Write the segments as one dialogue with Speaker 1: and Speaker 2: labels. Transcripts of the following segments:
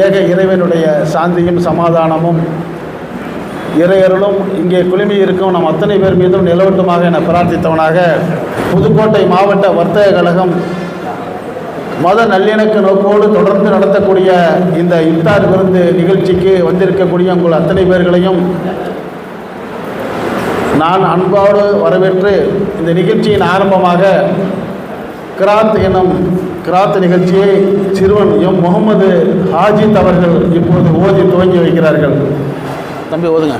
Speaker 1: ஏக இறைவனுடைய சாந்தியும் சமாதானமும் இறையருளும் இங்கே குழுமி இருக்கும் நம் அத்தனை பேர் மீதும் நிலவட்டுமாக என பிரார்த்தித்தவனாக புதுக்கோட்டை மாவட்ட வர்த்தக கழகம் மத நல்லிணக்க நோக்கோடு தொடர்ந்து நடத்தக்கூடிய இந்த இஃப்தார் விருந்து நிகழ்ச்சிக்கு வந்திருக்கக்கூடிய உங்கள் அத்தனை பேர்களையும் நான் அன்போடு வரவேற்று இந்த நிகழ்ச்சியின் ஆரம்பமாக கிராத் எனும் கிராத் நிகழ்ச்சியை சிறுவன் எம் முகமது ஹாஜித் அவர்கள் இப்போது ஓதி துவங்கி வைக்கிறார்கள். தம்பி ஓதுங்க.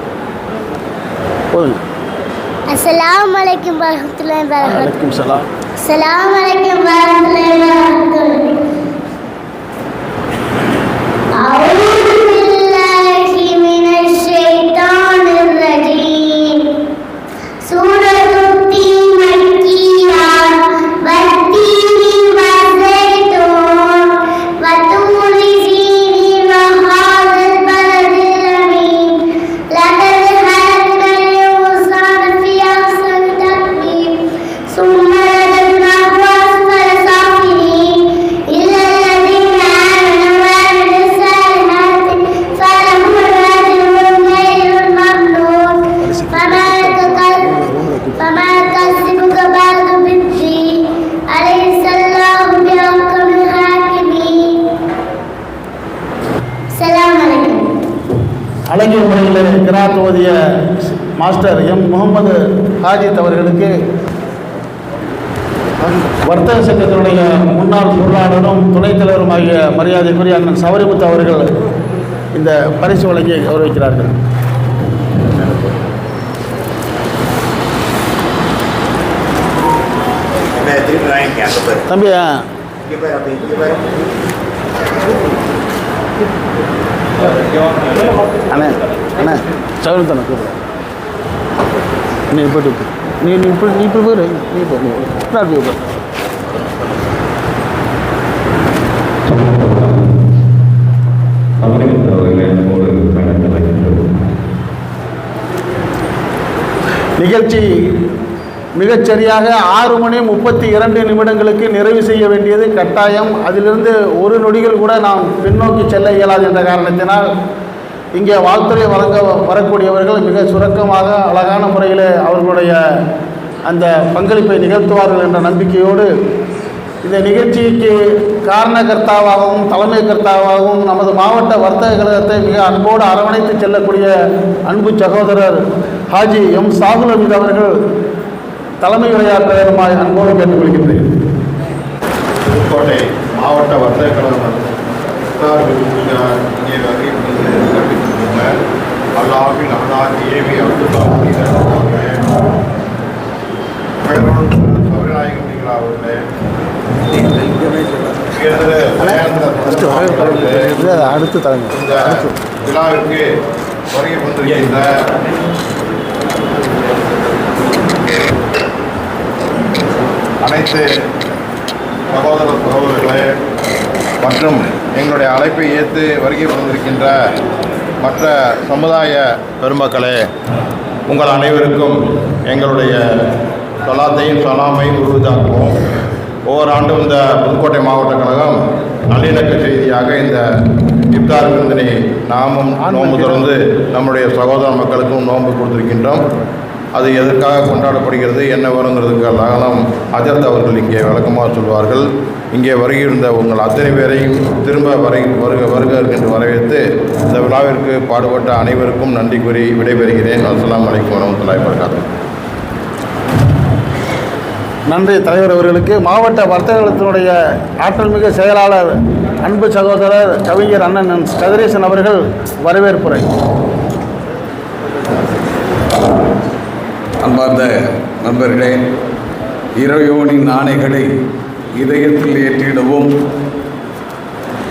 Speaker 2: அஸ்ஸலாமு அலைக்கும் வரஹ்மத்துல்லாஹி வபரகாத்துஹு.
Speaker 1: வலைக்கும் சலாம்.
Speaker 2: அஸ்ஸலாமு அலைக்கும் வரஹ்மத்துல்லாஹி வபரகாத்துஹு. அஊது பில்லாஹி மினஷ் ஷைத்தானிர் ரஜீம். சூரத்துத் தீன் மக்கியா வத்தீனி வஸைத்தூன் வத்தூரி சீனின் வஹாதல் பலதில் அமீன். லகத்
Speaker 1: அழகிய முறையில் கிராத் ஓதிய மாஸ்டர் எம் முகமது ஹாஜித் அவர்களுக்கு வர்த்தக சங்கத்தினுடைய முன்னாள் பொருளாளரும் துணைத் தலைவருமாகிய மரியாதைக்குரிய அண்ணன் சவரிமுத்து அவர்கள் இந்த பரிசு வழங்கி கௌரவிக்கிறார்கள். தம்பி அண்ணே அண்ணே சவரிமுத்து கூப்பிடு. நீ போய்ட்டு நீ இப்போ போயிரு. நீ போய் நிகழ்ச்சி மிகச்சரியாக 6:32 நிறைவு செய்ய வேண்டியது கட்டாயம். அதிலிருந்து ஒரு நொடிகள் கூட நாம் பின்னோக்கி செல்ல இயலாது என்ற காரணத்தினால் இங்கே வாழ்த்துறை வழங்க வரக்கூடியவர்கள் மிக சுருக்கமாக அழகான முறையில் அவர்களுடைய அந்த பங்களிப்பை நிகழ்த்துவார்கள் என்ற நம்பிக்கையோடு இந்த நிகழ்ச்சிக்கு காரணகர்த்தாவாகவும் தலைமை கர்த்தாவாகவும் நமது மாவட்ட வர்த்தக கழகத்தை மிக அன்போடு அரவணைத்து செல்லக்கூடிய அன்பு சகோதரர் ஹாஜி எம் சாகுல் அமீத் அவர்கள் தலைமை உரையாற்றுமாய் அன்போடு கேட்டுக்கொள்கின்றேன்.
Speaker 3: புதுக்கோட்டை மாவட்ட வர்த்தக கழகம் அல்லாஹின் அல்லாஹ் ஏவி
Speaker 1: அடுத்து தலைமை
Speaker 3: இந்த விழாவிற்கு வருகை கொண்டிருக்கின்ற அனைத்து சகோதர சகோதரர்களே மற்றும் எங்களுடைய அழைப்பை ஏற்று வருகை கொண்டிருக்கின்ற மற்ற சமுதாய பெருமக்களே, உங்கள் அனைவருக்கும் எங்களுடைய சலாத்தையும் சலாமையும் உறுதியாக்குவோம். ஒவ்வொரு ஆண்டும் இந்த புதுக்கோட்டை மாவட்ட கழகம் நல்லிணக்க செய்தியாக இந்த இஃப்தார் விருந்தினை நாமும் நோன்பு திறந்து நம்முடைய சகோதர மக்களுக்கும் நோன்பு கொடுத்திருக்கின்றோம். அது எதற்காக கொண்டாடப்படுகிறது, என்ன வருங்கிறதுக்காக அஜர்த் அவர்கள் இங்கே விளக்கமாக சொல்வார்கள். இங்கே வருகின்ற உங்கள் அத்தனை பேரையும் திரும்ப வருக என்று வரவேற்று இந்த விழாவிற்கு பாடுபட்ட அனைவருக்கும் நன்றி கூறி விடைபெறுகிறேன். அஸ்ஸலாமு அலைக்கும் வரஹ்மத்துல்லாஹி வபரகாத்துஹு.
Speaker 1: நன்றி தலைவர் அவர்களுக்கு. மாவட்ட வர்த்தகத்தினுடைய ஆற்றல்மிகு செயலாளர் அன்பு சகோதரர் கவிஞர் அண்ணன் கதிரேசன் அவர்கள் வரவேற்புரை.
Speaker 4: அன்பார்ந்த நண்பர்களே, இறையோனின் ஆணைகளை இதயத்தில் ஏற்றிடவும்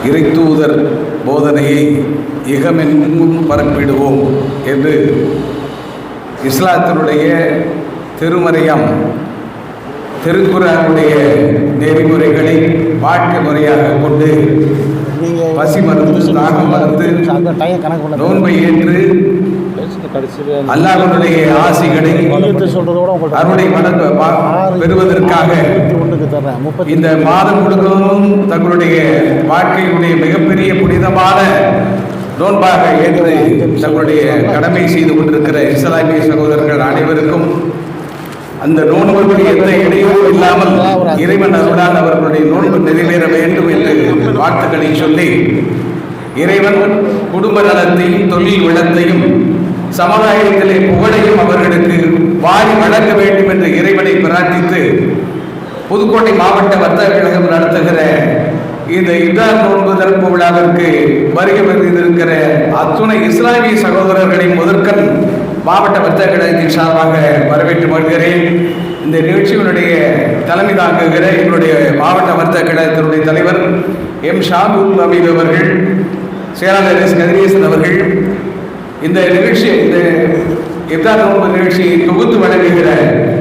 Speaker 4: இறைத்தூதர் போதனையை இகமென்னும் பரப்பிடுவோம் என்று இஸ்லாத்தினுடைய திருமறையாம் திருக்குர்ஆனுடைய நெறிமுறைகளை வாழ்க்கை முறையாக கொண்டு பசி மருந்து, தாகம் மருந்து, நோன்பை ஏற்று அல்லாஹ்வுடைய ஆசிகளை
Speaker 1: சொல்றதோட
Speaker 4: அருளை பெறுவதற்காக இந்த மாதம் முழுவதும் தங்களுடைய வாழ்க்கையுடைய மிகப்பெரிய புனிதமான நோன்பாக ஏற்று தங்களுடைய கடமை செய்து கொண்டிருக்கிற இஸ்லாமிய சகோதரர்கள் அனைவருக்கும் அந்த நோன்புக்கு எந்த இடையூறும் இல்லாமல் இறைவன் அருளால் அவர்களுடைய நோன்பு நிறைவேற வேண்டும் என்று வாழ்த்துக்களை சொல்லி இறைவன் குடும்ப நலத்தையும் தொழில் வளத்தையும் சமுதாயத்திலே புகழையும் அவர்களுக்கு வாரி வழங்க வேண்டும் என்று இறைவனை பிரார்த்தித்து புதுக்கோட்டை மாவட்ட வர்த்தக கழகம் நடத்துகிற இந்த இஃப்தார் நோன்பு திறப்பு விழாவிற்கு வருகை வந்திருக்கிற அத்துணை இஸ்லாமிய சகோதரர்களின் முதற்கண் மாவட்ட வர்த்தக கழகத்தின் சார்பாக வரவேற்று வருகிறேன். இந்த நிகழ்ச்சியினுடைய தலைமை தாங்குகிற எங்களுடைய மாவட்ட வர்த்தக கழகத்தினுடைய தலைவர் எம் ஷாபுல் அமீது அவர்கள், செயலாளர் எஸ் கதிரேசன் அவர்கள், இந்த நிகழ்ச்சி இந்த இஃப்தார் நோன்பு நிகழ்ச்சியை தொகுத்து வழங்குகிற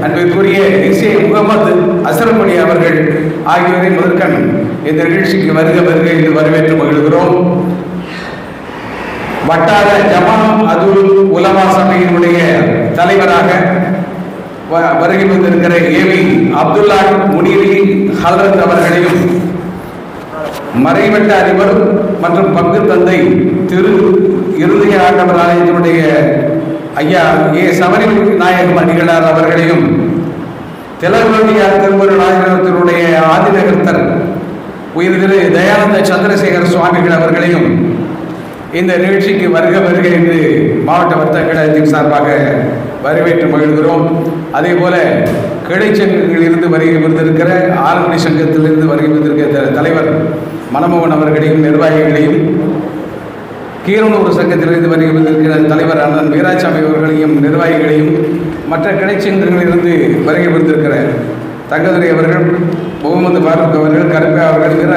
Speaker 4: அன்பிற்குரிய எஸ் ஏ முகமது அசரமணி அவர்கள் ஆகியோரை முதற்கண் இந்த நிகழ்ச்சிக்கு வருக என்று வரவேற்று மகிழ்கிறோம். வட்டார ஜமா அதுல் உலமா சபையினுடைய தலைவராக வருகை வந்திருக்கிற ஏவி அப்துல்லா முனீரி ஹல்ரத் அவர்களையும், மறைவட்ட அதிபர் மற்றும் பங்கு தந்தை திரு இருதய ஆண்டவர் ஆலயத்தினுடைய ஐயா ஏ சபரி நாயகம் அடிகளார் அவர்களையும், தெலவண்டியார் திருமரு நாயகத்தினுடைய ஆதிநகர்த்தர் உயிர் திரு தயானந்த சந்திரசேகர் சுவாமிகள் அவர்களையும் இந்த நிகழ்ச்சிக்கு வருக என்று மாவட்ட வர்த்தக கழகத்தின் சார்பாக வரவேற்று மகிழ்கிறோம். அதே போல கிளைச்சங்கங்களில் இருந்து வருகை வந்திருக்கிற ஆலங்குடி சங்கத்திலிருந்து வருகை வந்திருக்கிற தலைவர் மனமோகன் அவர்களையும், நிர்வாகிகளையும், கீரனூர் சங்கத்திலிருந்து வருகை வந்திருக்கிற தலைவர் அண்ணன் வீராசாமி அவர்களையும், நிர்வாகிகளையும், மற்ற கிளைச்சங்கங்களிலிருந்து வருகை வந்திருக்கிற தங்கதுரை அவர்கள், முகமது பாரூக் அவர்கள், கருப்பா அவர்கள்,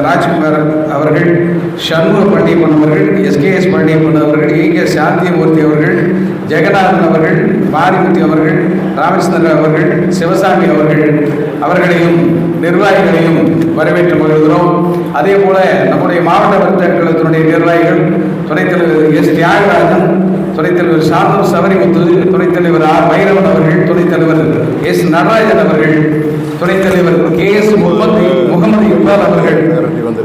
Speaker 4: ராஜ்குமார் அவர்கள், சண்முக பாண்டியப்பன் அவர்கள், எஸ்கேஎஸ் பாண்டியப்பன் அவர்கள், ஏகே சாந்தியமூர்த்தி அவர்கள், ஜெகநாதன் அவர்கள், மாரிமுத்தி அவர்கள், ராமச்சந்திரன் அவர்கள், சிவசாமி அவர்களையும் நிர்வாகிகளையும் வரவேற்று மகிழ்கிறோம். அதே போல நம்முடைய மாவட்ட வர்த்தக கழகத்தினுடைய நிர்வாகிகள் துணைத் தலைவர் எஸ் தியாகராஜன், துணைத் தலைவர் சாந்தூர் சபரிமுத்து, துணைத் தலைவர் ஆர் பைரவன் அவர்கள், துணைத் தலைவர் எஸ் நடராஜன் அவர்கள், துணைத் தலைவர் கே எஸ் முகமது இக்பால் அவர்கள்,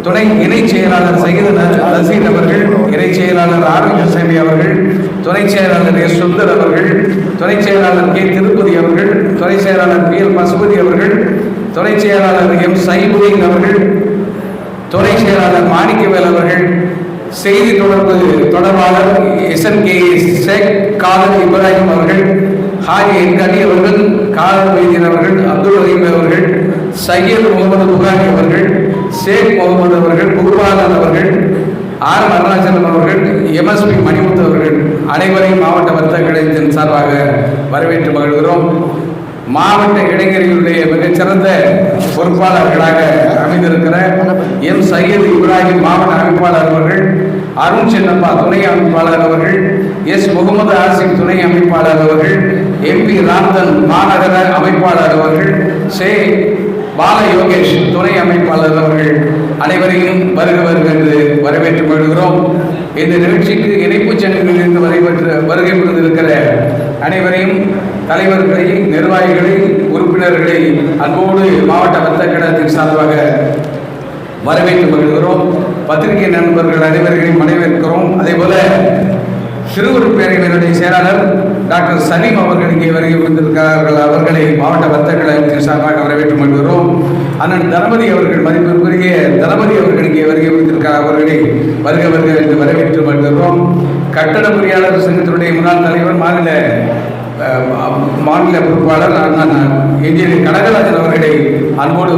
Speaker 4: துணை இணை செயலாளர் சையது நசீர் அவர்கள், இணை செயலாளர் ஆரோக்கியசாமி அவர்கள், துணை செயலாளர் எஸ் சுந்தர் அவர்கள், துணை செயலாளர் கே திருப்பதி அவர்கள், துணை செயலாளர் பி எல் பசுபதி அவர்கள், துணை செயலாளர் எம் சைபுதீன் அவர்கள், துணை செயலாளர் மாணிக்கவேல் அவர்கள், செய்தி தொடர்பாளர் SNK ஷேக் காதர் இப்ராஹிம் அவர்கள், ஹாஜி என்கடி அவர்கள், காதர் வைத்தியன் அவர்கள், அப்துல் ரஹீம் அவர்கள், சையத் முகமது புகாரி அவர்கள், ஷேக் முகமது அவர்கள், குருபாலன் அவர்கள், ஆர் அருணாச்சலம் அவர்கள், MSP மணிமுத்து அவர்கள் அனைவரையும் மாவட்ட வர்த்தக கழகத்தின் சார்பாக வரவேற்று மகிழ்கிறோம். மாவட்ட இளைஞர்களுடைய மிகச்சிறந்த பொறுப்பாளர்களாக அமைந்திருக்கிற எம் சையது இப்ராஹிம் மாவட்ட அமைப்பாளர் அவர்கள், அருண் சின்னப்பா துணை அமைப்பாளர் அவர்கள், எஸ் முகமது ஆசிம் துணை அமைப்பாளர் அவர்கள், MP ராம்தன் மாநகர அமைப்பாளர் அவர்கள், சே பால யோகேஷ் துணை அமைப்பாளர் அவர்கள் அனைவரையும் வருக என்று வரவேற்று மகிழ்கிறோம். இந்த நிகழ்ச்சிக்கு இணைப்பு சங்கங்களிலிருந்து வருகை புரிந்திருக்கிற அனைவரையும், தலைவர்களை, நிர்வாகிகளை, உறுப்பினர்களை அன்போடு மாவட்ட வர்த்தக கழகத்தின் சார்பாக வரவேற்று மகிழ்கிறோம். பத்திரிகை நண்பர்கள் அனைவர்களையும் வரவேற்கிறோம். அதே போல சிறுவர் பேரவையினுடைய செயலாளர் டாக்டர் சலீம் அவர்கள் இங்கே வருகை புரிந்திருக்கிறார்கள். அவர்களை மாவட்ட வர்த்தக கழகத்தின் சார்பாக வரவேற்று மகிழ்கிறோம். அண்ணன் தளபதி அவர்கள், மதிப்பிற்குரிய தளபதி அவர்கள் இங்கே வருகை புரிந்திருக்கிறார். அவர்களை வருக என்று வரவேற்று மகிழ்கிறோம். கட்டட பொறியாளர் சங்கத்தினுடைய முன்னாள் தலைவர், மாநில பொறுப்பாளர் அண்ணன் இன்ஜினியர் கனகராஜன் அவர்களை அன்போடு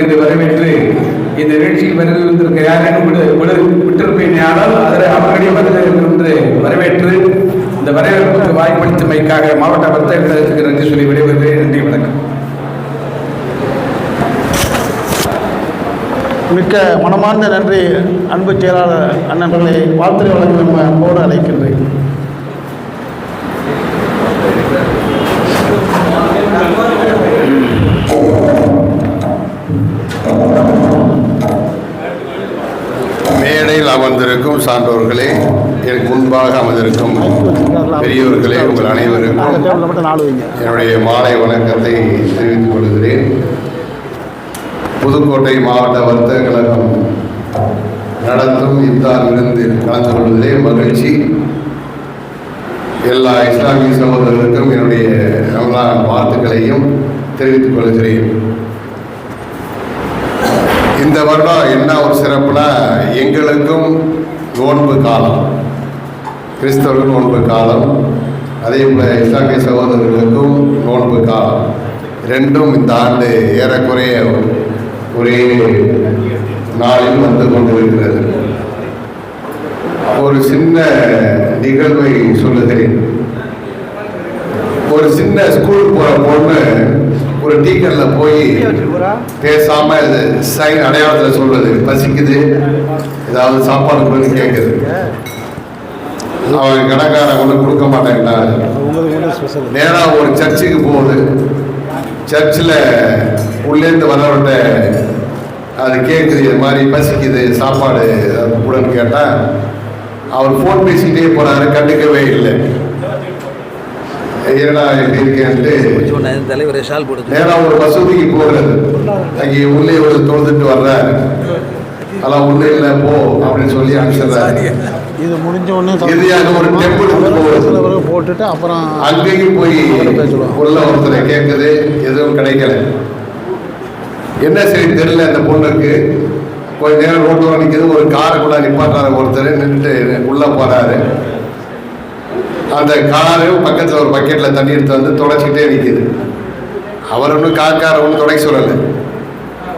Speaker 4: என்று வரவேற்று இந்த நிகழ்ச்சியில் வருகை வந்திருக்க யாரேனும் விட்டிருப்பேன் ஆனால் அதில் அவர்களையும் என்று வரவேற்று இந்த வரவேற்புக்கு வாய்ப்பளித்தமைக்காக மாவட்ட வர்த்தக கழகத்துக்கு நன்றி சொல்லி விடைபெறுகிறேன். நன்றி, வணக்கம்.
Speaker 1: மிக்க மனமார்ந்த நன்றி. அன்பு செயலாளர் அண்ணன்களை வாழ்த்துறை வழங்கும் அன்போடு அழைக்கின்றேன்.
Speaker 3: மேடையில்
Speaker 5: அமர்ந்திருக்கும் சான்றோர்களே, எனக்கு முன்பாக அமர்ந்திருக்கும் பெரியோர்களே, உங்கள் அனைவருக்கும் என்னுடைய மாலை வணக்கத்தை தெரிவித்துக் கொள்கிறேன். புதுக்கோட்டை மாவட்ட வர்த்தக கழகம் நடத்தும் இஃப்தார் விருந்தில் கலந்து கொள்வதிலே மகிழ்ச்சி. எல்லா இஸ்லாமிய சகோதரர்களுக்கும் என்னுடைய ரமலான் வாழ்த்துக்களையும் தெரிவித்துக் கொள்கிறேன். இந்த வருடம் என்ன ஒரு சிறப்புனா, எங்களுக்கும் நோன்பு காலம், கிறிஸ்தவர்கள் நோன்பு காலம், அதே போல் இஸ்லாமிய சகோதரர்களுக்கும் நோன்பு காலம், ரெண்டும் இந்த ஆண்டு ஏறக்குறைய ஒரே நாளில் வந்து கொண்டிருக்கிறது. ஒரு சின்ன நிகழ்வை சொல்லுகிறேன். ஒரு சின்ன ஸ்கூல் போகிற பொண்ணு ஒரு டீக்கல்ல போய் பேசாம சைன் அடையாளத்தில் சொல்றது, பசிக்குது ஏதாவது சாப்பாடு கொடுன்னு கேட்குது. அவன் கடைக்காரன் ஒன்று கொடுக்க மாட்டேன்டா. நேராக ஒரு சர்ச்சுக்கு போகுது. சர்ச்சில் உள்ளேருந்து வரவர்கிட்ட அது கேட்குது, இது மாதிரி பசிக்குது சாப்பாடு கூடன்னு கேட்டால் அவர் ஃபோன் பேசிக்கிட்டே போகிறாரு, கண்டுக்கவே இல்லை. ஏன்னா எப்படி இருக்கேன்ட்டு நேரம் ஒரு மசூதிக்கு போகிறது. அங்கே உள்ளே ஒரு தொழுதுட்டு வர்றாரு. அதெல்லாம் உள்ளே இல்லை போ அப்படின்னு சொல்லி அனுப்பிச்சிடுறாரு.
Speaker 1: இது முடிஞ்ச உடனே
Speaker 5: இறுதியாக ஒரு டெம்பிளுக்கு
Speaker 1: போட்டுட்டு அப்புறம்
Speaker 5: அங்கேயும் போய் உள்ள ஒருத்தரை கேட்குது, எதுவும் கிடைக்கல. என்ன சரி தெரியல அந்த பொண்ணுக்கு. கொஞ்ச நேரம் ரோட்டில் நிற்கிது. ஒரு காரை கூட நிப்பாட்டுறாரு ஒருத்தர். நின்றுட்டு உள்ளே போகிறாரு. அந்த காரு பக்கத்தில் ஒரு பக்கெட்டில் தண்ணி எடுத்து வந்து தொடச்சிக்கிட்டே நிற்கிது. அவர் ஒன்றும் கார்காரை ஒன்றும் தொடக்க சொல்லலை.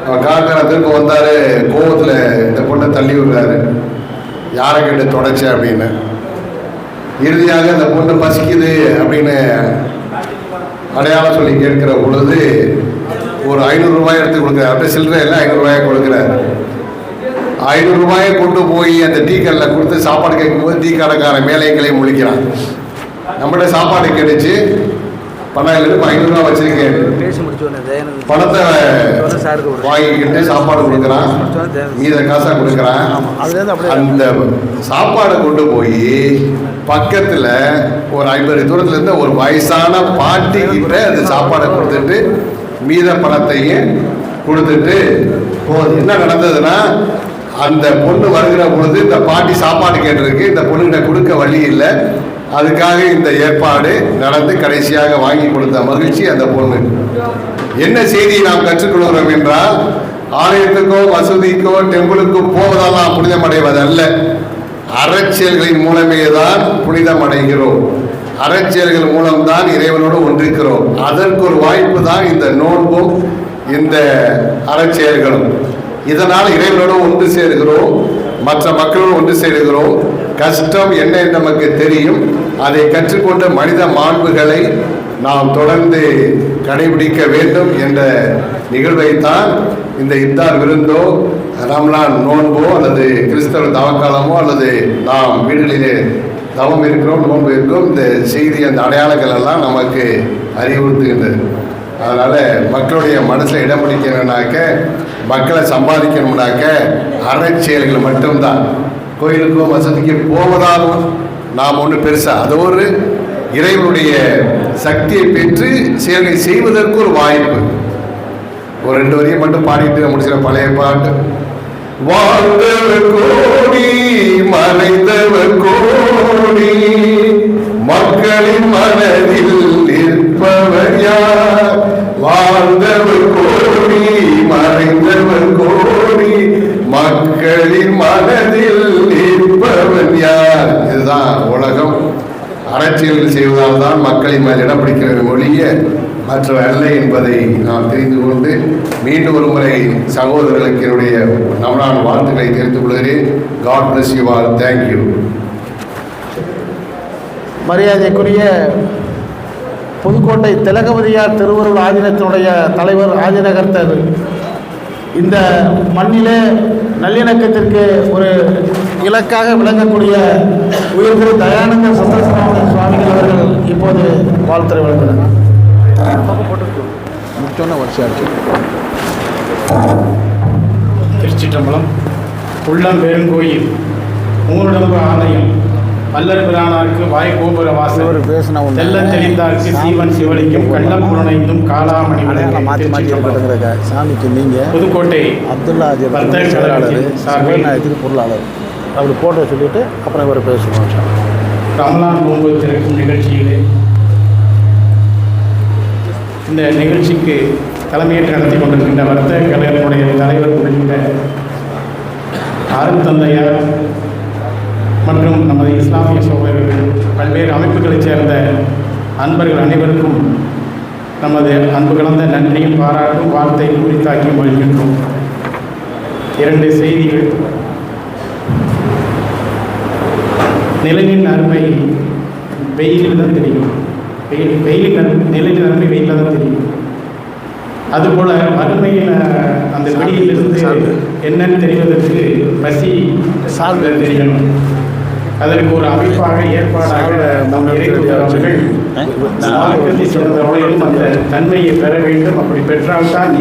Speaker 5: அவர் கார்காரை திரும்ப வந்தார். கோவத்தில் இந்த பொண்ணை தள்ளி விடுறாரு, யாரை கேட்டு தொடச்ச அப்படின்னு. இறுதியாக இந்த பொண்ணு பசிக்குது அப்படின்னு அடையாளம் சொல்லி கேட்கிற பொழுது ஒரு 500 ரூபாய் எடுத்து கொடுக்குறாரு. அப்படியே சில்லறை எல்லாம் 500 ரூபாயை கொடுக்குறாரு. 500 ரூபாயை கொண்டு போய் அந்த டீ கடையில் கொடுத்து சாப்பாடு கேட்கும்போது டீ கடைக்காரன் மேலைங்களையும் முழிக்கிறான். நம்மகிட்ட சாப்பாடு கிடைச்சி பணம் இல்லை, 500 ரூபா வச்சிருக்கேன், பணத்தை வாங்கிக்கிட்டு சாப்பாடு கொடுக்குறான், மீத காசாக கொடுக்குறான். அந்த சாப்பாடை கொண்டு போய் பக்கத்தில் ஒரு 50 தூரத்தில் இருந்த ஒரு வயசான பாட்டி கிட்ட அந்த சாப்பாடை கொடுத்துட்டு மீத பணத்தையும் கொடுத்துட்டு போகுது. என்ன நடந்ததுன்னா, அந்த பொண்ணு வருகிற பொழுது இந்த பாட்டி சாப்பாடு கேட்டிருக்கு. இந்த பொண்ணுகிட்ட கொடுக்க வழி இல்லை. அதுக்காக இந்த ஏற்பாடு நடந்து கடைசியாக வாங்கி கொடுத்த மகிழ்ச்சி அந்த பொண்ணு. என்ன செய்தியை நாம் கற்றுக்கொள்கிறோம் என்றால், ஆலயத்துக்கோ மசூதிக்கோ டெம்பிளுக்கோ போவதெல்லாம் புனிதமடைவதல்ல, அறச்செயல்களின் மூலமே தான் புனிதமடைகிறோம். அறச்செயல்கள் மூலம்தான் இறைவனோடு ஒன்றிருக்கிறோம். அதற்கு ஒரு வாய்ப்பு தான் இந்த நோன்பும் இந்த அறச்செயல்களும். இதனால் இறைவனோடு ஒன்று சேருகிறோம், மற்ற மக்களோடு ஒன்று சேருகிறோம். கஷ்டம் என்ன என்று நமக்கு தெரியும். அதை கற்றுக்கொண்ட மனித மாண்புகளை நாம் தொடர்ந்து கடைபிடிக்க வேண்டும் என்ற நிகழ்வைத்தான் இந்த இஃப்தார் விருந்தோ, ரம்லான் நோன்போ, அல்லது கிறிஸ்தவ தவக்காலமோ, அல்லது நாம் வீடுகளிலே தவம் இருக்கிறோம், நோன்பு இருக்கிறோம், இந்த செய்தி, அந்த அடையாளங்கள் எல்லாம் நமக்கு அறிவுறுத்துகின்றது. அதனால் மக்களுடைய மனசில் இடம் பிடிக்கணும்னாக்க, மக்களை சம்பாதிக்கணும்னாக்க அறச்செயல்கள் மட்டும்தான். கோயிலுக்கோ மசூதிக்கு போவதாலும் நாம் ஒன்று பெருசாக, அது ஒரு இறைவனுடைய சக்தியை பெற்று செயல்களை செய்வதற்கு ஒரு வாய்ப்பு. ஒரு 2 வரியை மட்டும் பாடிட்டு முடிச்சிட. பழைய பாட்டு. வாழ்ந்தவர் கோடி மறைந்தவர் கோடி, மக்களின் மனதில் நிற்பவர் யார்? வாழ்ந்தவர் கோடி மறைந்தவர் கோடி, மக்களின் மனதில் நிற்பவர் யார்? இதுதான் உலகம். அரசியல் செய்வதால் தான் மக்களின் மேல் இடம் பிடிக்கிற மொழிய மற்ற அல்ல என்பதை நாம் தெரிந்து கொண்டு, மீண்டும் ஒரு முறை சகோதரர்களுக்கு என்னுடைய ரமலான் வாழ்த்துக்களை தெரிவித்துக் கொள்கிறேன். God bless you all. Thank you.
Speaker 1: மரியாதைக்குரிய புதுக்கோட்டை திலகவதியார் திருவருள் ஆதீனத்தினுடைய தலைவர் ஆதீனகர்த்தர், இந்த மண்ணிலே நல்லிணக்கத்திற்கு ஒரு இலக்காக விளங்கக்கூடிய உயர்திரு தயானந்த சந்திரசேகர சுவாமிகள் அவர்கள் இப்போது வாழ்த்துரை வழங்குகிறார்.
Speaker 6: திருச்சிற்றம்பலம். உள்ளம் பெருங்கோயில் மூடம்பு ஆலயம், வல்லர் பிரானாருக்கு வாய் கோபுர வாசல், தெல்ல தெளிந்தார்க்கு சீவன் சிவலிங்கம், கள்ளம் புலனைந்தும் காலாமணி
Speaker 1: சாமிக்கு நீங்கள்
Speaker 6: புதுக்கோட்டை
Speaker 1: அப்துல்லா
Speaker 6: வர்த்தக கழகத்தின் சார்பில்
Speaker 1: பொருளாளர் அப்படி போட்டு சொல்லிவிட்டு அப்புறம் இவர் பேசுவோம்.
Speaker 6: ரமலான் நோன்பு திறக்கும் நிகழ்ச்சியிலே இந்த நிகழ்ச்சிக்கு தலைமையேற்று நடத்தி கொண்டிருக்கின்ற வர்த்தக கழகத்தினுடைய தலைவர் உள்ளிட்ட ஆறும் தந்தையார் மற்றும் நமது இஸ்லாமிய சகோதரர்கள், பல்வேறு அமைப்புகளைச் சேர்ந்த அன்பர்கள் அனைவருக்கும் நமது அன்பு கலந்த நன்றியும் பாராட்டும் வார்த்தை குறித்தாக்கி வருகின்றோம். 2 செய்திகள். நிழலின் அருமை வெயிலில் தான் தெரியும். நிழலின் அருமை வெயிலில் தான் தெரியும். அதுபோல் வறுமையின் அந்த வெளியிலிருந்து என்னன்னு தெரிவதற்கு பசி சார்ந்த தெரியணும். அதற்கு ஒரு அமைப்பாக ஏற்பாடாக அவர்கள் மார்க்கத்தை சேர்ந்தவர்களும் அந்த தன்மையை பெற வேண்டும். அப்படி பெற்றால்தான்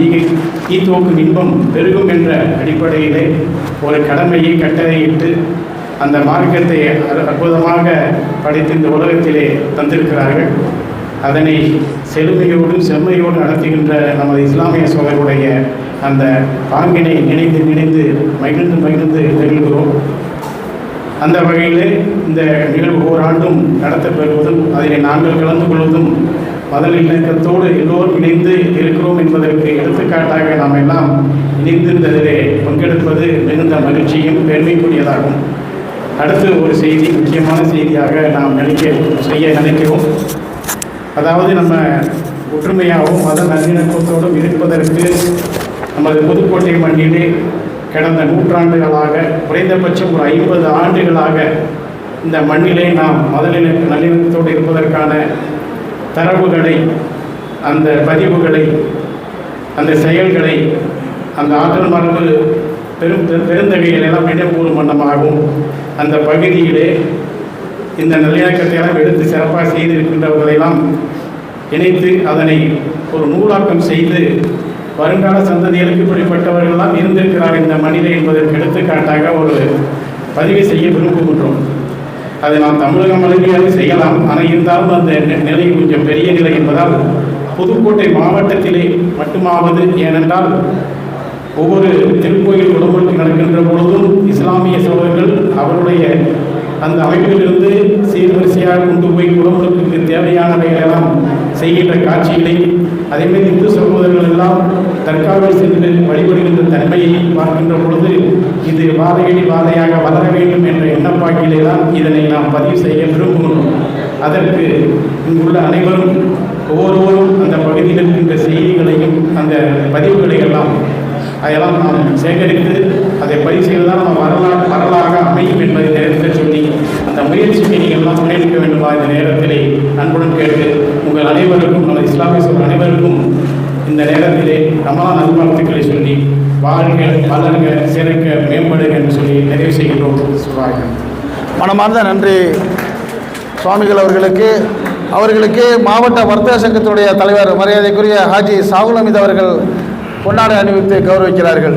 Speaker 6: ஈத்தோக்கும் இன்பம் பெருகும் என்ற அடிப்படையிலே ஒரு கடமையை கட்டளையிட்டு அந்த மார்க்கத்தை அற்புதமாக படைத்து இந்த உலகத்திலே தந்திருக்கிறார்கள். அதனை செழுமையோடும் செம்மையோடு நடத்துகின்ற நமது இஸ்லாமிய சோழருடைய அந்த பாங்கினை நினைந்து மகிழ்ந்து நிகழ்கிறோம். அந்த வகையில் இந்த நிகழ்வு ஓராண்டும் நடத்தப்பெறுவதும் அதில் நாங்கள் கலந்து கொள்வதும் முதல் இணக்கத்தோடு எல்லோரும் இணைந்து இருக்கிறோம் என்பதற்கு எடுத்துக்காட்டாக நாம் எல்லாம் இணைந்திருந்ததிலே பங்கெடுப்பது மிகுந்த மகிழ்ச்சியும் பெருமைக்குரியதாகும். அடுத்து ஒரு செய்தி, முக்கியமான செய்தியாக நாம் செய்ய நினைக்கிறோம். அதாவது நம்ம ஒற்றுமையாகவும் மத நல்லிணக்கத்தோடும் இருப்பதற்கு நமது புதுக்கோட்டை மண்ணிலே கடந்த நூற்றாண்டுகளாக, குறைந்தபட்சம் ஒரு 50 ஆண்டுகளாக இந்த மண்ணிலே நாம் நல்லிணக்கத்தோடு இருப்பதற்கான தரவுகளை, அந்த பதிவுகளை, அந்த செயல்களை, அந்த ஆற்றல் மரபு பெருந்தகைகளெல்லாம் நினைவுகூறும் வண்ணமாகவும் அந்த பகுதியிலே இந்த நல்லிணக்கத்தை எல்லாம் எடுத்து சிறப்பாக செய்திருக்கின்றவர்களெல்லாம் இணைத்து அதனை ஒரு நூலாக்கம் செய்து வருங்கால சந்ததிகளுக்கு இப்படிப்பட்டவர்களெல்லாம் இருந்திருக்கிறார் இந்த மனித என்பதற்கு எடுத்துக்காட்டாக ஒரு பதிவு செய்ய விரும்புகின்றோம். அதை நாம் தமிழகம் அளவிலாக செய்யலாம். ஆனால் இருந்தாலும் அந்த நிலை கொஞ்சம் பெரிய நிலை என்பதால் புதுக்கோட்டை மாவட்டத்திலே மட்டுமாவது, ஏனென்றால் ஒவ்வொரு திருக்கோயில் குடும்பத்தில் நடக்கின்ற பொழுதும் இஸ்லாமிய சகோதரர்கள் அவருடைய அந்த அமைப்பிலிருந்து சீர்வரிசையாக கொண்டு போய் குடும்பத்துக்கு தேவையானவைகளெல்லாம் செய்கின்ற காட்சிகளை, அதேமாதிரி இந்து சகோதரர்கள் எல்லாம் தற்காவில் சென்று வழிபடுகின்ற தன்மையை பார்க்கின்ற பொழுது இது வாழையடி வாழையாக வளர வேண்டும் என்ற எண்ணப்பாக்கிலே தான் இதனை நாம் பதிவு செய்ய விரும்புகிறோம். அதற்கு இங்குள்ள அனைவரும் ஒவ்வொருவரும் அந்த பகுதியில் இருக்கின்ற செய்திகளையும் அந்த பதிவுகளை எல்லாம் அதெல்லாம் நாம் சேகரித்து அதை பதிவு செய்வதால் நம்ம வரலாக அமையும் என்பதை நேரத்தில் சொல்லி அந்த முயற்சியை நீங்கள் எல்லாம் முன்னெடுக்க வேண்டுமா இந்த நேரத்திலே அன்புடன் கேட்டு உங்கள் அனைவருக்கும், நம்ம இஸ்லாமிய சகோதரர்கள் அனைவருக்கும் இந்த நேரத்திலே ரமலான் நல்வாழ்த்துக்களை சொல்லி வாழ்க, வளர்க, சிறக்க, மேம்படுக என்று சொல்லி நிறைவு செய்கின்றோம். சுபாயம்.
Speaker 1: மனமார்ந்த நன்றி சுவாமிகள் அவர்களுக்கு மாவட்ட வர்த்தக சங்கத்தினுடைய தலைவர் மரியாதைக்குரிய ஹாஜி சாகுல் அமீத் அவர்கள் பொன்னாடை அணிவித்து கௌரவிக்கிறார்கள்.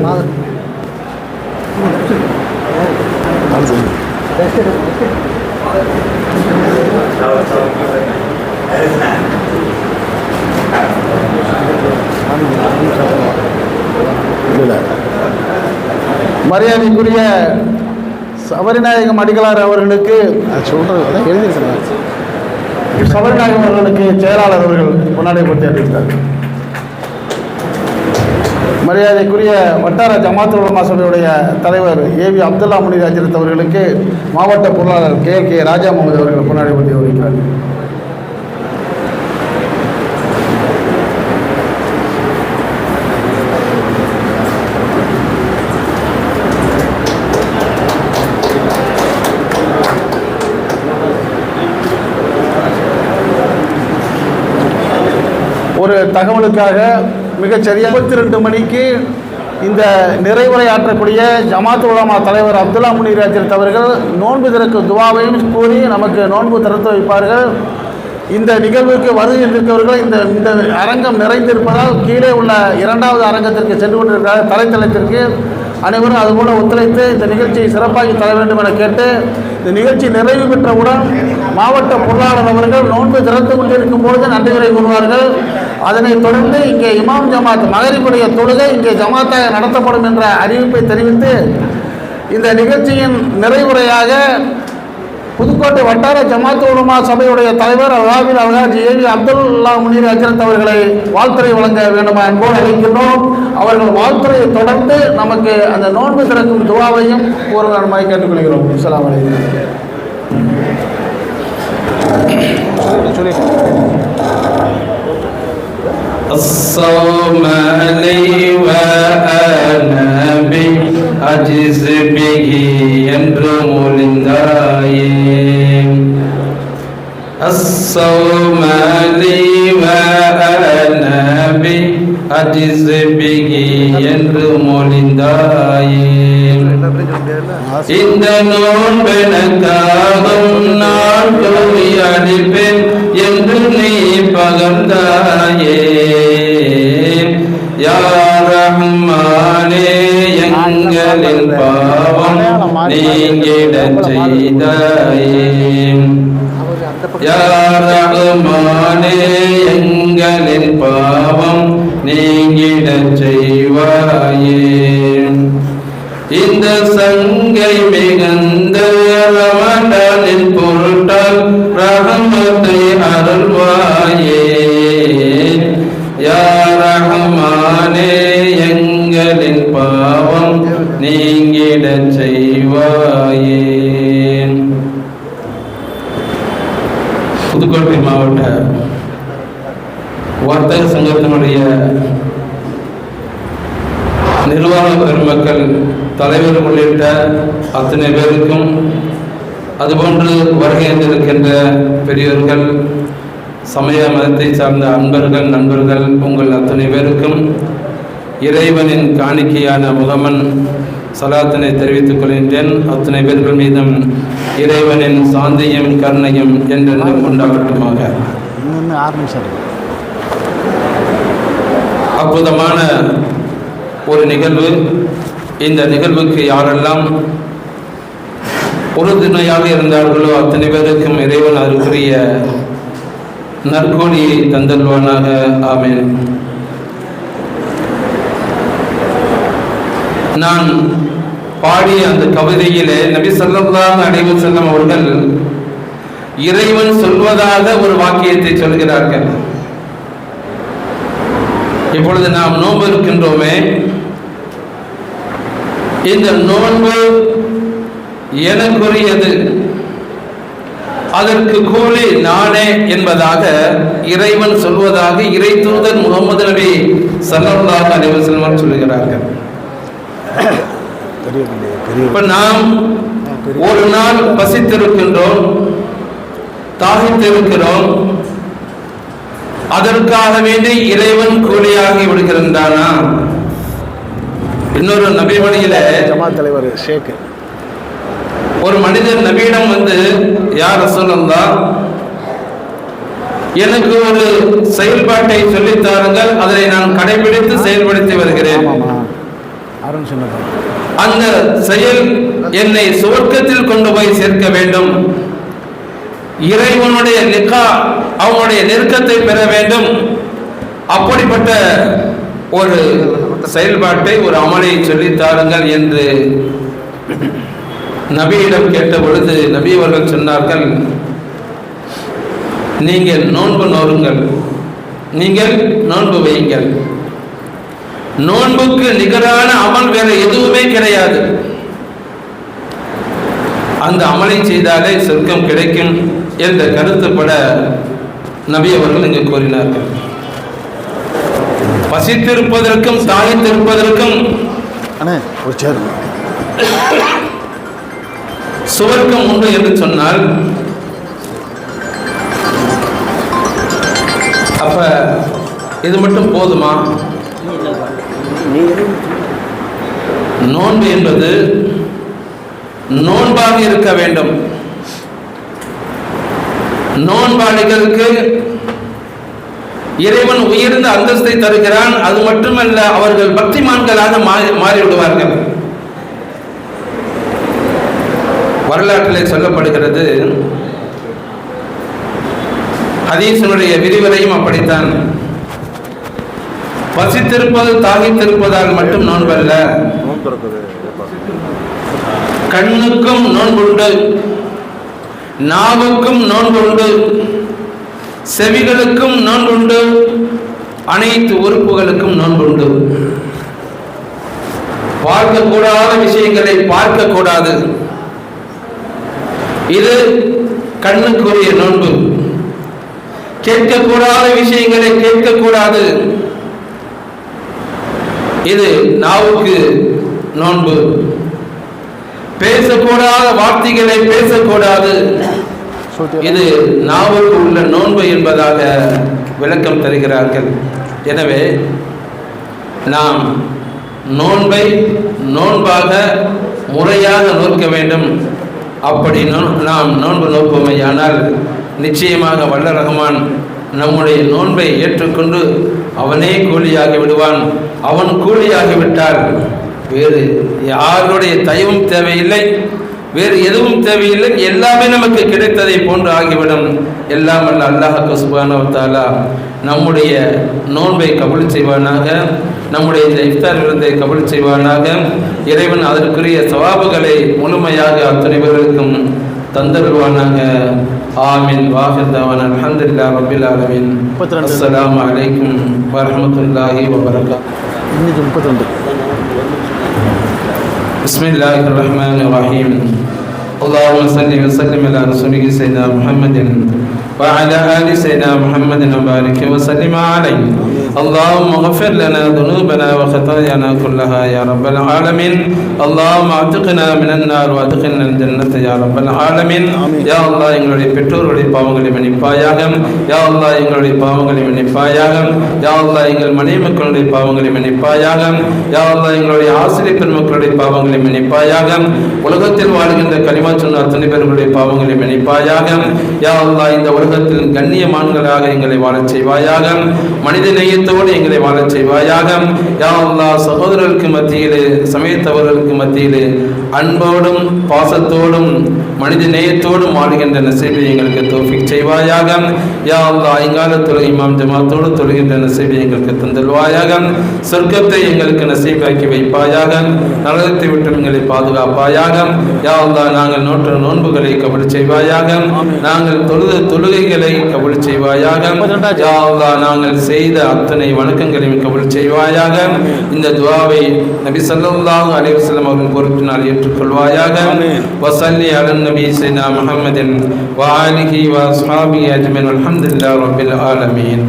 Speaker 1: மரியாதைக்குரிய சபரிநாயகம் அடிகளார் அவர்களுக்கு சபரிநாயகம் அவர்களுக்கு செயலாளர் அவர்கள் பொன்னாடை பற்றி அறிவித்தார்கள். மரியாதைக்குரிய வட்டார ஜமாத்துல் உலமா சபையுடைய தலைவர் ஏவி அப்துல்லா முனீர் ஹஜ்ரத் அவர்களுக்கு மாவட்ட பொருளாளர் கே ராஜா முகமது அவர்கள் பொன்னாடை பற்றி வருகிறார்கள். ஒரு தகவலுக்காக மிகச்சரியாக 22 மணிக்கு இந்த நிறைவுரையாற்றக்கூடிய ஜமாத்துல் உலமா தலைவர் அப்துல்லா முனீர் ஹஜ்ரத் அவர்கள் நோன்பு திறக்கும் துவாவையும் கூறி நமக்கு நோன்பு திறந்து வைப்பார்கள். இந்த நிகழ்வுக்கு வருகின்றவர்கள் இந்த அரங்கம் நிறைந்திருப்பதால் கீழே உள்ள 2வது அரங்கத்திற்கு சென்று கொண்டிருக்கிறார். தலைத்தளத்திற்கு அனைவரும் அதுபோல ஒத்துழைத்து இந்த நிகழ்ச்சியை சிறப்பாகி தர வேண்டும் என கேட்டு, இந்த நிகழ்ச்சி நிறைவு பெற்றவுடன் மாவட்ட பொருளாளர் அவர்கள் நோன்பு திறந்து கொண்டிருக்கும் பொழுது நன்றி உரை கூறுவார்கள். அதனைத் தொடர்ந்து இங்கே இமாம் ஜமாத் மகரிபுடைய தொழுகை இங்கே ஜமாத்தாக நடத்தப்படும் என்ற அறிவிப்பை தெரிவித்து, இந்த நிகழ்ச்சியின் நிறைவுரையாக புதுக்கோட்டை வட்டார ஜமாத் உலமா சபையுடைய தலைவர் அவாவில் அல்ஹாஜ் ஏவி அப்துல்லா முனீர் ஹஜ்ரத் அவர்களை வாழ்த்துரை வழங்க வேண்டுமா என்போடு அழைக்கின்றோம். அவர்கள் வாழ்த்துறையை தொடர்ந்து நமக்கு அந்த நோன்பு திறக்கும் துவாவையும் கூறுமாய் கேட்டுக்கொள்கிறோம். அஸ்ஸலாமு அலைக்கும்.
Speaker 7: الصوم لي وأنا بأجز به என்று மொழிந்தாயே. الصوم لي وأنا بأجز به என்று மொழிந்தாயே. இந்த நோன்பெனக்காகும் நான் தோழி அளிப்பேன் என்று நீ பகர்ந்தாயே. யா ரஹ்மானே எங்களின் பாவம் நீங்கிடச் செய்தாயே. யா ரஹ்மானே எங்களின் பாவம் நீங்கிடச் செய்வாயே. இந்த சங்கை மிகுந்த ரமலானின் பொருட்டால் ரஹமத்தை அருள்வாயே. யா ரஹ்மானே எங்களின் பாவம் நீங்கிடச் செய்வாயே. புதுக்கோட்டை மாவட்ட வர்த்தக சங்கத்தினுடைய நிர்வாக பெருமக்கள், தலைவர் உள்ளிட்ட அத்தனை பேருக்கும், அதுபோன்று வருகை இருக்கின்ற பெரியோர்கள், சமய மதத்தை சார்ந்த அன்பர்கள், நண்பர்கள், உங்கள் அத்தனை பேருக்கும் இறைவனின் காணிக்கையான முகமன் சலாத்தினை தெரிவித்துக் கொள்கின்றேன். அத்தனை பேர்கள் மீதும் இறைவனின் சாந்தியும் கருணையும் என்றென்றும் உண்டாகட்டுமாக. அற்புதமான ஒரு நிகழ்வு. இந்த நிகழ்வுக்கு யாரெல்லாம் உறுதுணையாக இருந்தார்களோ அத்தனை பேருக்கும் இறைவன் அதற்குரிய நற்கூலியை தந்தல்வானாக. ஆமென். நான் பாடிய அந்த கவிதையிலே நபி ஸல்லல்லாஹு அலைஹி வஸல்லம் அவர்கள் இறைவன் சொல்வதாக ஒரு வாக்கியத்தை சொல்கிறார்கள். இப்பொழுது நாம் நோன்பு இருக்கின்றோமே, இந்த நோன்பு எனக்குரியது, அதற்கு கூலி நானே என்பதாக இறைவன் சொல்வதாக இறை தூதர் முகமது நபி ஸல்லல்லாஹு அலைஹி வஸல்லம் சொல்கிறார்கள். இப்ப நாம் ஒரு நாள் பசித்திருக்கின்றோம், தாகித்திருக்கிறோம், அதற்காக வேண்டி இறைவன் கூலியாகி விடுகின்றானா? இன்னொரு நபி வழியில
Speaker 1: ஜமாத் தலைவர் ஷேக்
Speaker 7: ஒரு மனிதர் நபியிடம் வந்து, யா ரசூலல்லாஹ், எனக்கு ஒரு செயல்பாட்டை சொல்லித்தாருங்கள், அதை நான் கடைபிடித்து செயல்படுத்தி வருகிறேன். அந்த செயல் என்னை சுவர்க்கத்தில் கொண்டு போய் சேர்க்க வேண்டும், இறைவனுடைய லிகா, அவனுடைய நெருக்கத்தை பெற வேண்டும். அப்படிப்பட்ட ஒரு செயல்பாட்டை, ஒரு அமலை சொல்லித்தாருங்கள் என்று நபியிடம் கேட்ட பொழுது நபி அவர்கள் சொன்னார்கள், நீங்கள் நோன்பு நோருங்கள், நீங்கள் நோன்பு வையுங்கள். நோன்புக்கு நிகரான அமல் வேற எதுவுமே கிடையாது. அந்த அமலை செய்தாலே சொர்க்கம் கிடைக்கும் என்ற கருத்துப்பட நபி அவர்கள் இங்கு கூறினார்கள். பசித்திருப்பதற்கும் தாகித்திருப்பதற்கும் சுவர்க்கம் உண்டு என்று சொன்னால், அப்ப இது மட்டும் போதுமா? நோன்பு என்பது நோன்பாக இருக்க வேண்டும். நோன்பாளிகளுக்கு இறைவன் உயர்ந்த அந்தஸ்தை தருகிறான். அது மட்டுமல்ல, அவர்கள் பக்திமான்களாக மாறிவிடுவார்கள். வரலாற்றிலே சொல்லப்படுகிறது. ஹதீஸினுடைய விரிவுரையும் அப்படித்தான். பசித்திருப்பது தாகித்திருப்பதால் மட்டும் நோன்பல்ல, கண்ணுக்கும் நோன்புண்டு, நாவுக்கும் நோன்புண்டு, செவிகளுக்கும் நோன்புண்டு, அனைத்து உறுப்புகளுக்கும் நோன்புண்டு. பார்க்கக்கூடாத விஷயங்களை பார்க்கக்கூடாது, இது கண்ணுக்குரிய நோன்பு. கேட்கக்கூடாத விஷயங்களை கேட்கக்கூடாது, இது நாவுக்கு நோன்பு. பேசக்கூடாத வார்த்தைகளை பேசக்கூடாது, இது நாவுக்கு உள்ள நோன்பு என்பதாக விளக்கம் தருகிறார்கள். எனவே நாம் நோன்பை நோன்பாக முறையாக நோக்க வேண்டும். அப்படி நாம் நோன்பு நோக்குமையானால் நிச்சயமாக வல்ல ரஹ்மான் நம்முடைய நோன்பை ஏற்றுக்கொண்டு அவனே கூலியாகி விடுவான். அவன் கூலியாகிவிட்டால் வேறு யாருடைய தயவும் தேவையில்லை, வேறு எதுவும் தேவையில்லை, எல்லாமே நமக்கு கிடைத்ததை போன்று ஆகிவிடும். எல்லாம் அல்ல அல்லாஹ் சுப்ஹானஹு வ தஆலா நம்முடைய நோன்பை கபூல் செய்வானாக, நம்முடைய இந்த இஃப்தார் விருந்தை கபூல் செய்வானாக. இறைவன் அதற்குரிய சவாபுகளை முழுமையாக அத்தனை பேர்களுக்கும் தந்தருவானாக. ஆமீன். வாஹிர் தஅவானா அல்ஹம்துலில்லாஹி ரப்பில் ஆலமீன். அஸ்ஸலாமு அலைக்கும் வரஹ்மத்துல்லாஹி வபரகாத்துஹு. இன்னைக்கு 32. பிஸ்மில்லாஹிர் ரஹ்மானிர் ரஹீம். اللهم صل وسلم على رسولك سيدنا محمد وعلى آل سيدنا محمد وبارك وسلم عليه. اللهم اغفر لنا ذنوبنا وخطايانا كلها يا رب العالمين. اللهم اعتقنا من النار وادخلنا الجنة يا رب العالمين. يا الله எங்களுடைய பெற்றோர்களுடைய பாவங்களை மன்னிப்பாயாக. யா அல்லாஹ் எங்களுடைய பாவங்களை மன்னிப்பாயாக. யா அல்லாஹ் எங்கள் மனைவி மக்களுடைய பாவங்களை மன்னிப்பாயாக. யா அல்லாஹ் எங்களுடைய ஆசிரியர் பெருமக்களுடைய பாவங்களை மன்னிப்பாயாக. உலகத்தில் வாழ்கின்ற கலிமா சொன்ன அத்தனை பேர்களுடைய பாவங்களை மன்னிப்பாயாக. யா அல்லாஹ் இந்த உலகத்தில் கண்ணியமான்களாக எங்களை வாழச் செய்வாயாக. மனித நேயத்தோடு எங்களை வாழச் செய்வாயாக. யா அல்லாஹ் சகோதரர்களுக்கு மத்தியிலே, சமயத்தவர்களுக்கு மத்தியிலே அன்போடும் பாசத்தோடும் மனித நேயத்தோடும் வாழ்கின்ற நசீபை எங்களுக்கு தௌஃபீக் செய்வாயாக. யா அல்லாஹ் ஐங்காலத்துறை இமாம் ஜமாத்தோடு தொழுகின்ற நசீபை எங்களுக்கு தந்தல்வாயாக. சொர்க்கத்தை எங்களுக்கு நசீபாக்கி வைப்பாயாக. நரகத்தை விட்டு எங்களை பாதுகாப்பாயாக. யா அல்லாஹ் நாங்கள் நோற்ற நோன்புகளை கபூல் செய்வாயாக. நாங்கள் தொழுத தொழுகைகளை கபூல் செய்வாயாக. யா அல்லாஹ் நாங்கள் செய்த அத்தனை வணக்கங்களையும் கபூல் செய்வாயாக. இந்த துஆவை நபி ஸல்லல்லாஹு அலைஹி வஸல்லம் அவர்களின் பொருட்டினால் ஏற்றுக்கொள்வாயாக. வஸல்லி அலன் நபி ஸையதுனா முஹம்மதின் வ ஆலிஹி வ அஸ்ஹாபிஹி அஜ்மஈன். அல்ஹம்துலில்லாஹி ரப்பில் ஆலமீன்.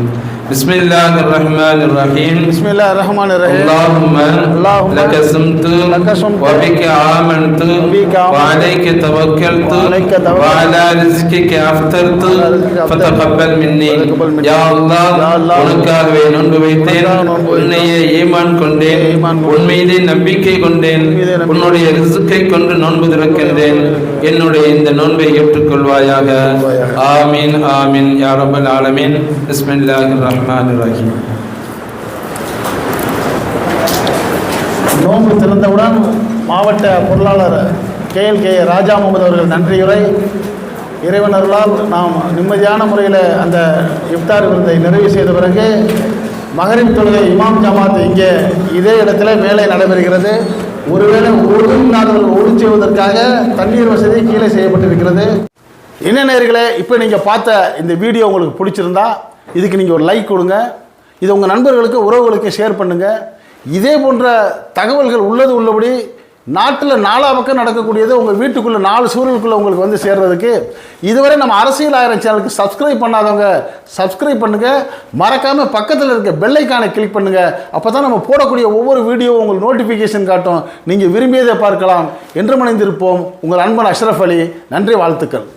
Speaker 7: بسم الله الرحمن الرحيم.
Speaker 1: بسم الله الرحمن الرحيم.
Speaker 7: اللهم لك صمت وبك آمنت وعليك توكلت وعلى رزقك أفطرت فتقبل مني. يا الله உனக்காகவே நோன்பு வைத்தேன், உன்னையே ஈமான் கொண்டேன், உன் மீது நம்பிக்கை கொண்டேன், உன்னுடைய ரிஸ்கை கொண்டு நோன்பு திறக்கின்றேன். என்னுடைய இந்த நோன்பை ஏற்றுக்கொள்வாயாக. ஆமீன் ஆமீன் யா ரப்பல் ஆலமீன். பிஸ்மில்லாஹிர் ரஹ்மானிர் ரஹீம்.
Speaker 1: நோன்பு திறந்தவுடன் மாவட்ட பொருளாளர் KLK ராஜா முகமது அவர்கள் நன்றியுரை. இறைவன் அருளால் நாம் நிம்மதியான முறையில் அந்த இஃப்தார் விருந்தை நிறைவு செய்த பிறகு மகரிப் தொழுகை இமாம் ஜமாத் இங்கே இதே இடத்துல மேலே நடைபெறுகிறது. ஒருவேளை ஒழுங்கானவர்கள் ஒழு செய்வதற்காக தண்ணீர் வசதி கீழே செய்யப்பட்டிருக்கிறது. என்ன நேயர்களே, இப்போ நீங்கள் பார்த்த இந்த வீடியோ உங்களுக்கு பிடிச்சிருந்தா இதுக்கு நீங்கள் ஒரு லைக் கொடுங்க. இது உங்கள் நண்பர்களுக்கு உறவுகளுக்கு ஷேர் பண்ணுங்கள். இதே போன்ற தகவல்கள் உள்ளபடி நாட்டில் 4 பக்கம் நடக்கக்கூடியது உங்கள் வீட்டுக்குள்ளே 4 சூழலுக்குள்ளே உங்களுக்கு வந்து சேர்றதுக்கு இதுவரை நம்ம அரசியல் ஆயிரம் சேனலுக்கு சப்ஸ்கிரைப் பண்ணாதவங்க சப்ஸ்கிரைப் பண்ணுங்கள். மறக்காமல் பக்கத்தில் இருக்க பெல் ஐக்கானை கிளிக் பண்ணுங்கள். அப்போ தான் நம்ம போடக்கூடிய ஒவ்வொரு வீடியோவும் உங்களுக்கு நோட்டிஃபிகேஷன் காட்டும். நீங்கள் விரும்பியதை பார்க்கலாம். என்று மணிந்திருப்போம். உங்கள் அன்பன் அஷ்ரஃப் அலி. நன்றி, வாழ்த்துக்கள்.